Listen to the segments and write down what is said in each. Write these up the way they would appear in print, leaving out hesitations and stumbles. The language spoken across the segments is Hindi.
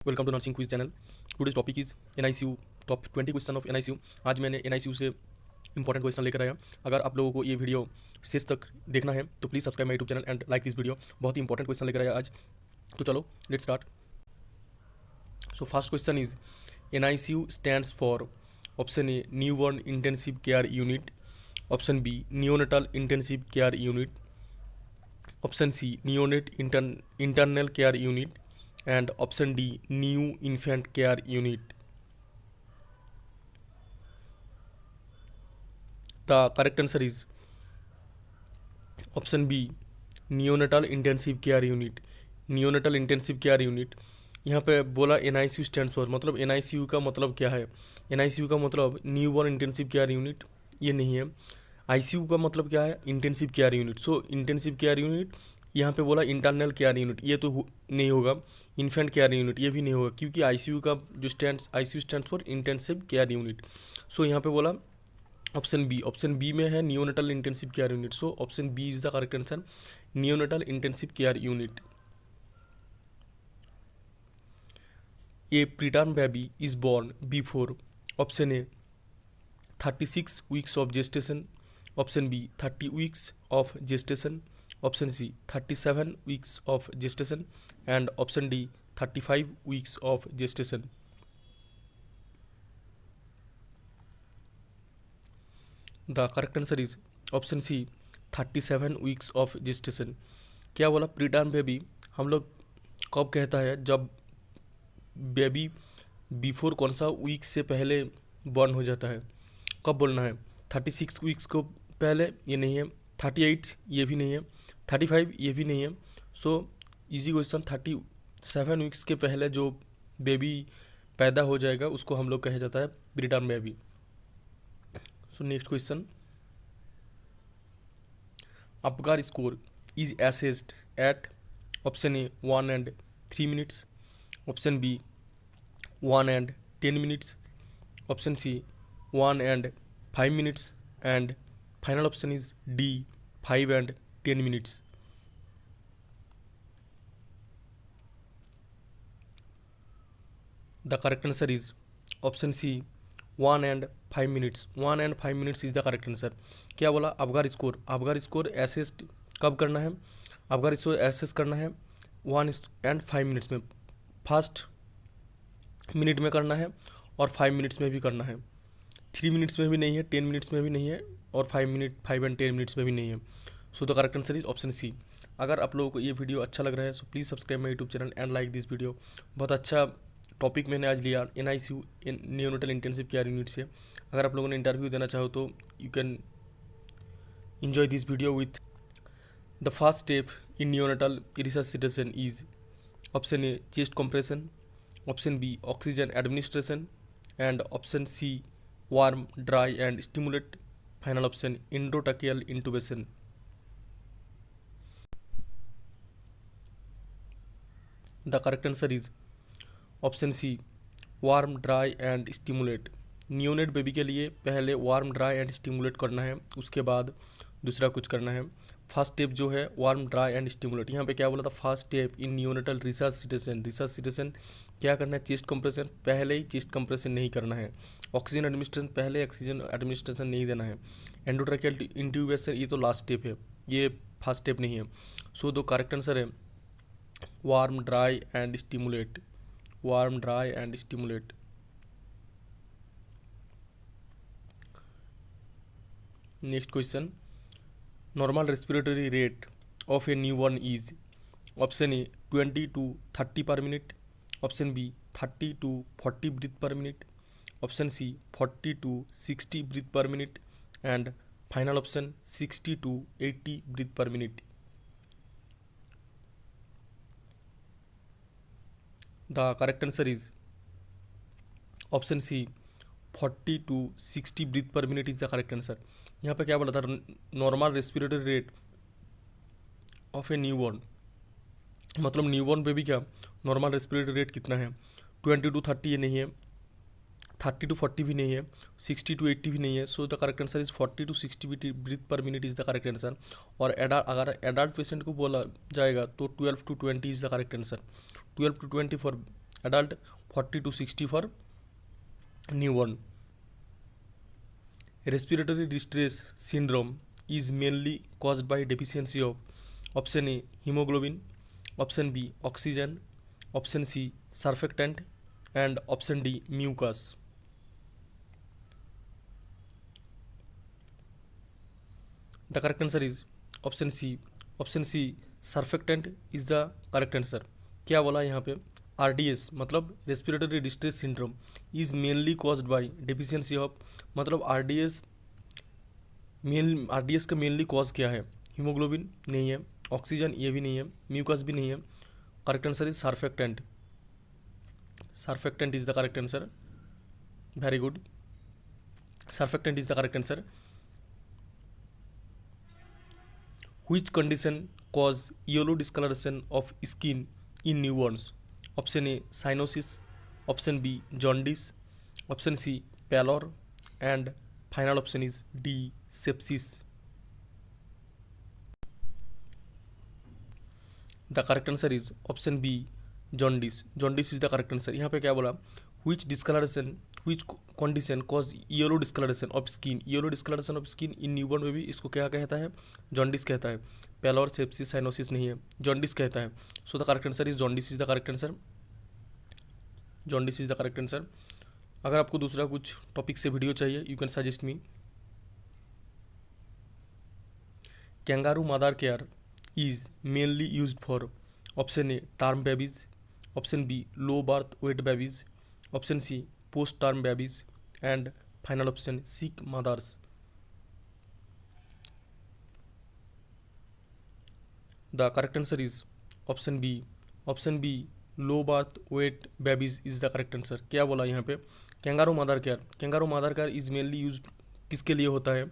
Welcome to nursing quiz channel. Today's topic is NICU, top 20 question of NICU। आज मैंने NICU से इंपॉर्टेंट क्वेश्चन लेकर आया। अगर आप लोगों को ये वीडियो शेष तक देखना है तो please subscribe my YouTube channel and like this video. बहुत ही इंपॉर्टेंट क्वेश्चन लेकर आया आज, तो चलो let's start. So first question is NICU stands for option A newborn intensive care unit, option B neonatal intensive care unit, option C neonate internal care unit and option D new infant care unit. The correct answer is option B neonatal intensive care unit. neonatal intensive care unit यहाँ पे बोला NICU स्टैंड फॉर, मतलब NICU का मतलब क्या है? NICU का मतलब न्यूबॉर्न इंटेंसिव केयर यूनिट, ये नहीं है। ICU का मतलब क्या है? Intensive care unit. So intensive care unit यहाँ पे बोला इंटरनल केयर यूनिट, ये तो नहीं होगा। इन्फेंट केयर यूनिट ये भी नहीं होगा, क्योंकि ICU का जो ICU stand for intensive care unit. So यहाँ पे बोला ऑप्शन बी में है neonatal intensive care unit. So option B is the correct answer, neonatal intensive care unit. A preterm baby is born before option A 36 weeks of gestation, option B 30 weeks of gestation, option C 37 weeks of gestation and option D 35 weeks of gestation. The correct answer is option C 37 weeks of gestation. क्या बोला? प्रीटर्म बेबी हम लोग कब कहता है? जब बेबी बिफोर कौन सा वीक से पहले बॉर्न हो जाता है, कब बोलना है? 36 वीक्स को पहले, ये नहीं है। 38 ये भी नहीं है। 35 ये भी नहीं है। सो इजी क्वेश्चन, 37 वीक्स के पहले जो बेबी पैदा हो जाएगा उसको हम लोग कहा जाता है preterm baby. So next question, Apgar score is assessed at option A 1 and 3 minutes, option B 1 and 10 minutes, option C 1 and 5 minutes and final option is D 5 and 10 minutes. The correct answer is option C 1 and 5 minutes. 1 and 5 minutes is the correct answer. क्या बोला? अपगार स्कोर एसेस कब करना है? अपगार स्कोर एसेस करना है 1 and 5 minutes में, फर्स्ट मिनट में करना है और 5 minutes में भी करना है। 3 minutes में भी नहीं है, 10 minutes में भी नहीं है और 5 and 10 minutes में भी नहीं है। So the correct answer is option C. अगर आप लोगों को ये वीडियो अच्छा लग रहा है so please subscribe my YouTube channel and like this video. बहुत अच्छा टॉपिक मैंने आज लिया NICU neonatal intensive care unit से। अगर आप लोगों ने इंटरव्यू देना चाहो तो you can enjoy this video with the first step in neonatal resuscitation is option A chest compression, option B oxygen administration and option C warm, dry and stimulate, final option endotracheal intubation. The correct answer is option C warm, dry and stimulate. Neonate baby के लिए पहले वार्म, ड्राई एंड स्टिमुलेट करना है, उसके बाद दूसरा कुछ करना है। फर्स्ट स्टेप जो है वार्म, ड्राई एंड स्टिमुलेट। यहाँ पे क्या बोला था? First step in neonatal resuscitation क्या करना है? चेस्ट कंप्रेशन, पहले ही चेस्ट कंप्रेशन नहीं करना है। ऑक्सीजन एडमिनिस्ट्रेशन, पहले ऑक्सीजन एडमिनिस्ट्रेशन नहीं देना है। एंडोट्रैकियल इंट्यूबेशन ये तो लास्ट स्टेप है, ये फर्स्ट स्टेप नहीं है। सो दो करेक्ट आंसर है warm, dry and stimulate. Warm, dry and stimulate. Next question, normal respiratory rate of a newborn is option A 20 to 30 per minute, option B 30 to 40 breath per minute, option C 40 to 60 breath per minute and final option 60 to 80 breath per minute. The correct answer is option C 40 to 60 breath per minute is the correct answer. यहाँ पे क्या बोला था? Normal respiratory rate of a newborn, मतलब न्यूबॉर्न बेबी का नॉर्मल रेस्पिरेटरी रेट कितना है? 20 to 30 ये नहीं है, 30 to 40 भी नहीं है, 60 to 80 भी नहीं है। So the correct answer is 40 to 60 breath per minute is the correct answer. और अगर एडल्ट पेशेंट को बोला जाएगा तो 12 to 20 is the correct answer. 12 to 20 for adult 40 to 60 for newborn. Respiratory distress syndrome is mainly caused by deficiency of option A hemoglobin, option B oxygen, option C surfactant, and option D mucus. The correct answer is option C. Option C surfactant is the correct answer. क्या बोला यहाँ पे? RDS मतलब respiratory distress syndrome is mainly caused by deficiency of, मतलब RDS का मेनली कॉज क्या है? हीमोग्लोबिन नहीं है, ऑक्सीजन ये भी नहीं है, म्यूकस भी नहीं है. Correct answer is surfactant. Surfactant is the correct answer. Very good. Surfactant is the correct answer. Which condition cause yellow discoloration of skin in newborns? Option A cyanosis, option B jaundice, option C pallor, and final option is D sepsis. The correct answer is option B jaundice. Jaundice is the correct answer. यहाँ पे क्या बोला? which condition cause yellow discoloration of skin? Yellow discoloration of skin in newborn में भी इसको क्या कहता है? जॉन्डिस कहता है. पैलोर, सेप्सिस, साइनोसिस नहीं है, जॉन्डिस कहता है. So the correct answer is jaundice is the correct answer. Jaundice is the correct answer. अगर आपको दूसरा कुछ टॉपिक से वीडियो चाहिए you can suggest me. Kangaroo mother care is mainly used for option A term babies, option B low birth weight babies, option C post term babies, and final option sick mothers. The correct answer is option B. Option B low birth weight babies is the correct answer. क्या बोला यहाँ पे? Kangaroo mother care. Kangaroo mother care is mainly use किसके लिए होता है?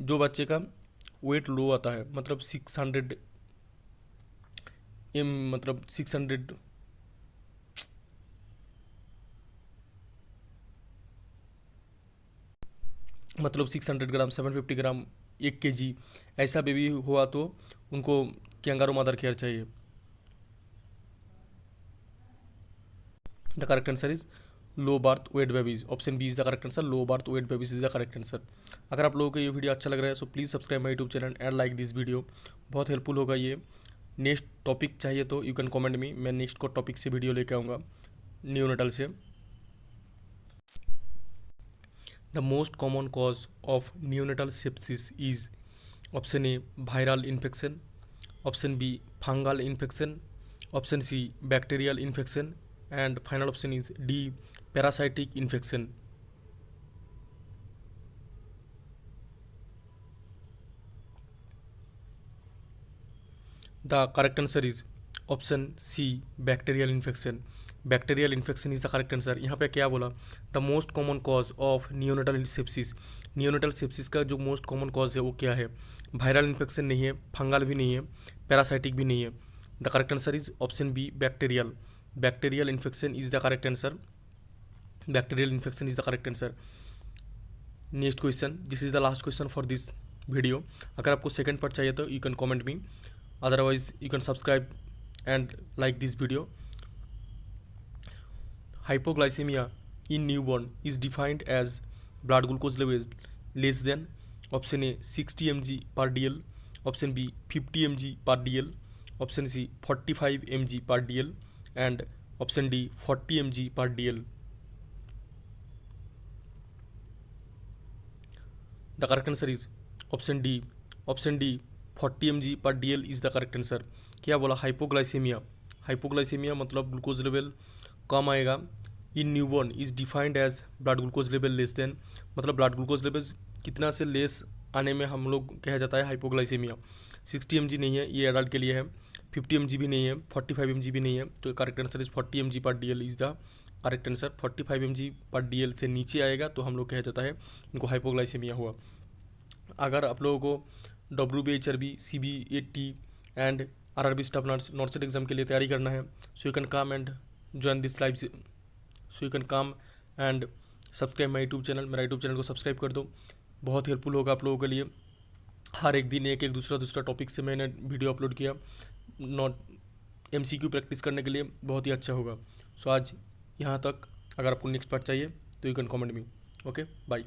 जो बच्चे का वेट लो आता है, मतलब 600 मतलब 600 ग्राम, 750 ग्राम, 1 kg ऐसा बेबी हुआ तो उनको कैंगारू मदर केयर चाहिए. The correct answer is low birth weight babies. Option B is the correct answer. Low birth weight babies is the correct answer. अगर आप लोगों को ये वीडियो अच्छा लग रहा है so please subscribe my YouTube channel and like this video. बहुत हेल्पफुल होगा ये. नेक्स्ट टॉपिक चाहिए तो यू कैन कमेंट मी. मैं नेक्स्ट को टॉपिक से वीडियो लेके आऊँगा न्यूनेटल से. The most common cause of neonatal sepsis is option A viral infection, option B fungal infection, option C bacterial infection, and final option is D parasitic infection. The correct answer is option C bacterial infection. Bacterial infection is the correct answer. यहाँ पे क्या बोला? The most common cause of neonatal sepsis. Neonatal sepsis का जो मोस्ट कॉमन कॉज है वो क्या है? वायरल इन्फेक्शन नहीं है, फंगल भी नहीं है, पैरासाइटिक भी नहीं है. The correct answer is option B bacterial. Bacterial infection is the correct answer. Bacterial infection is the correct answer. Next question. This is the last question for this video. अगर आपको सेकेंड पार्ट चाहिए तो you can comment me, otherwise you can subscribe and like this video. Hypoglycemia in newborn is defined as blood glucose level less than option A 60 mg per dl, option B 50 mg per dl, option C 45 mg per dl, and option D 40 mg per dl. The correct answer is option D. Option D 40 mg per dl is the correct answer. क्या बोला? हाइपोग्लाइसीमिया. हाइपोग्लाइसीमिया मतलब ग्लूकोज लेवल कम आएगा. In newborn is defined as blood glucose level less than, मतलब ब्लड ग्लूकोज लेवल कितना से लेस आने में हम लोग कहा जाता है हाइपोग्लाइसीमिया. 60 mg नहीं है, ये एडल्ट के लिए है. 50 mg भी नहीं है, 45 mg भी नहीं है. तो करेक्ट आंसर इज 40 mg पर DL is the correct answer. 45 mg पर DL से नीचे आएगा तो हम लोग कहा जाता है इनको हाइपोग्लाइसीमिया हुआ. अगर आप लोगों को WBHRB, CBAT and RRB staff nurse north exam के लिए तैयारी करना है so you can come and join this live. So you can come and subscribe my YouTube channel. मेरा यूट्यूब चैनल को सब्सक्राइब कर दो. बहुत हेल्पफुल होगा आप लोगों के लिए. हर एक दिन एक एक दूसरा टॉपिक से मैंने वीडियो अपलोड किया. नॉट MCQ प्रैक्टिस करने के लिए बहुत ही अच्छा होगा. सो आज यहाँ तक। अगर आपको नेक्स्ट पार्ट चाहिए तो you can comment me. Okay bye.